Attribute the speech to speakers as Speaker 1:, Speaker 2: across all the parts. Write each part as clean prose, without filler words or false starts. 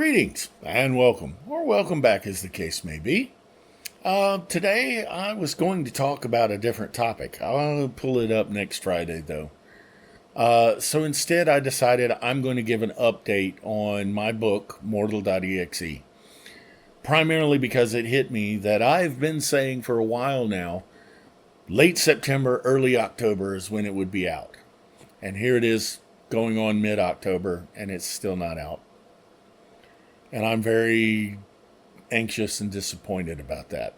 Speaker 1: Greetings and welcome, or welcome back as the case may be. Today I was going to talk about a different topic. I'll pull it up next Friday though. So instead I decided I'm going to give an update on my book, mortal.exe. Primarily because it hit me that I've been saying for a while now, late September, early October is when it would be out. And here it is going on mid-October and it's still not out. And I'm very anxious and disappointed about that.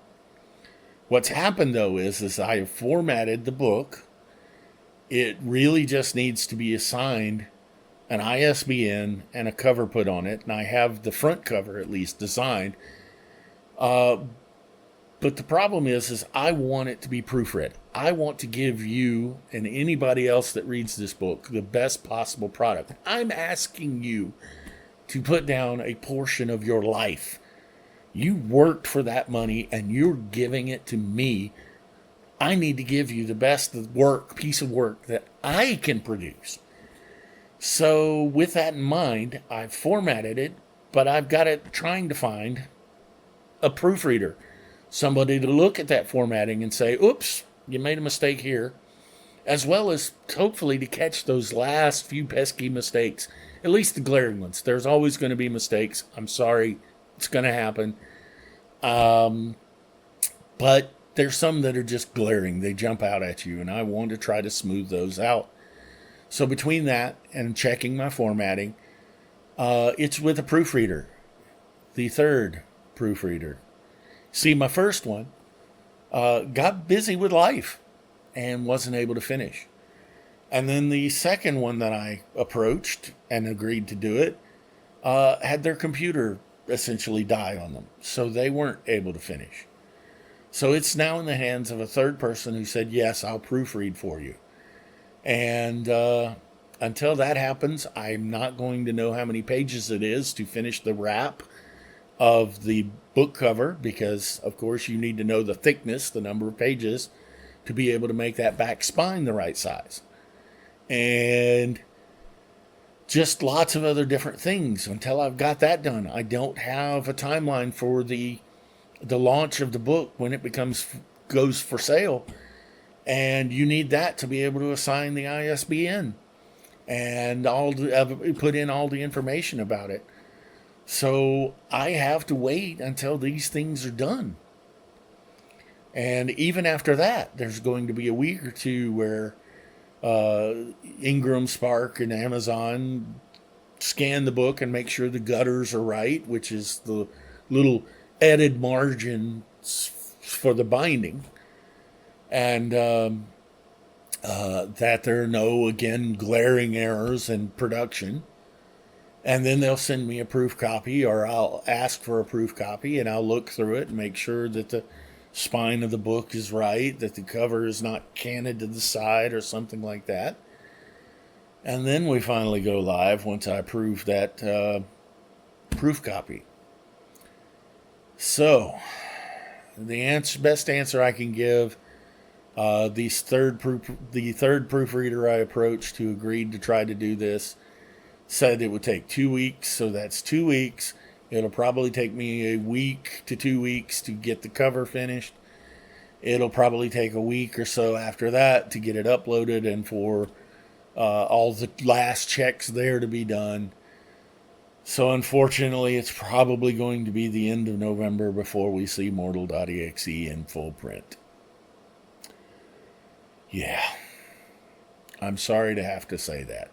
Speaker 1: What's happened, though, is I have formatted the book. It really just needs to be assigned an ISBN and a cover put on it. And I have the front cover, at least, designed. But the problem is I want it to be proofread. I want to give you and anybody else that reads this book the best possible product. I'm asking you to put down a portion of your life. You worked for that money and you're giving it to me. I need to give you the best piece of work that I can produce. So with that in mind, I've formatted it, but I've got it trying to find a proofreader. Somebody to look at that formatting and say, oops, you made a mistake here. As well as hopefully to catch those last few pesky mistakes. At least the glaring ones. There's always going to be mistakes. I'm sorry. It's going to happen. But there's some that are just glaring. They jump out at you. And I want to try to smooth those out. So between that and checking my formatting, it's with a proofreader. The third proofreader. See, my first one got busy with life and wasn't able to finish. And then the second one that I approached and agreed to do it had their computer essentially die on them. So they weren't able to finish. So it's now in the hands of a third person who said, yes, I'll proofread for you. And until that happens, I'm not going to know how many pages it is to finish the wrap of the book cover. Because, of course, you need to know the thickness, the number of pages, to be able to make that back spine the right size. And just lots of other different things until I've got that done. I don't have a timeline for the launch of the book when it goes for sale. And you need that to be able to assign the ISBN and put in all the information about it. So I have to wait until these things are done. And even after that, there's going to be a week or two where Ingram, Spark, and Amazon scan the book and make sure the gutters are right, which is the little added margins for the binding. And that there are no, again, glaring errors in production. And then they'll send me a proof copy, or I'll ask for a proof copy, and I'll look through it and make sure that the spine of the book is right, that the cover is not canted to the side or something like that. And then we finally go live once I approve that proof copy. So, the best answer I can give, the third proofreader I approached who agreed to try to do this said it would take 2 weeks, so that's 2 weeks. It'll probably take me a week to 2 weeks to get the cover finished. It'll probably take a week or so after that to get it uploaded and for all the last checks there to be done. So unfortunately, it's probably going to be the end of November before we see mortal.exe in full print. Yeah. I'm sorry to have to say that.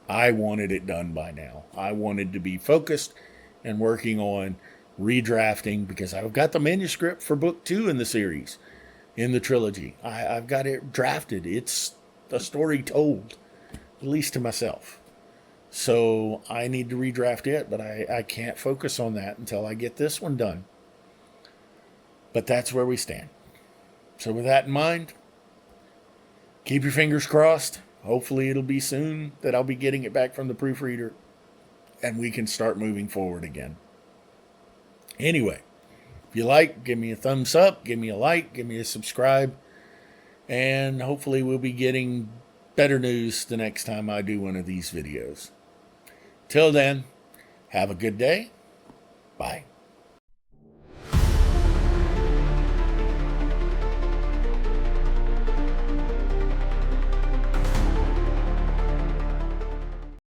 Speaker 1: I wanted it done by now. I wanted to be focused and working on redrafting because I've got the manuscript for book 2 in the series, in the trilogy. I've got it drafted. It's a story told, at least to myself. So I need to redraft it, but I can't focus on that until I get this one done. But that's where we stand. So with that in mind, keep your fingers crossed. Hopefully it'll be soon that I'll be getting it back from the proofreader and we can start moving forward again. Anyway, if you like, give me a thumbs up, give me a like, give me a subscribe, and hopefully we'll be getting better news the next time I do one of these videos. Till then, Have a good day. Bye.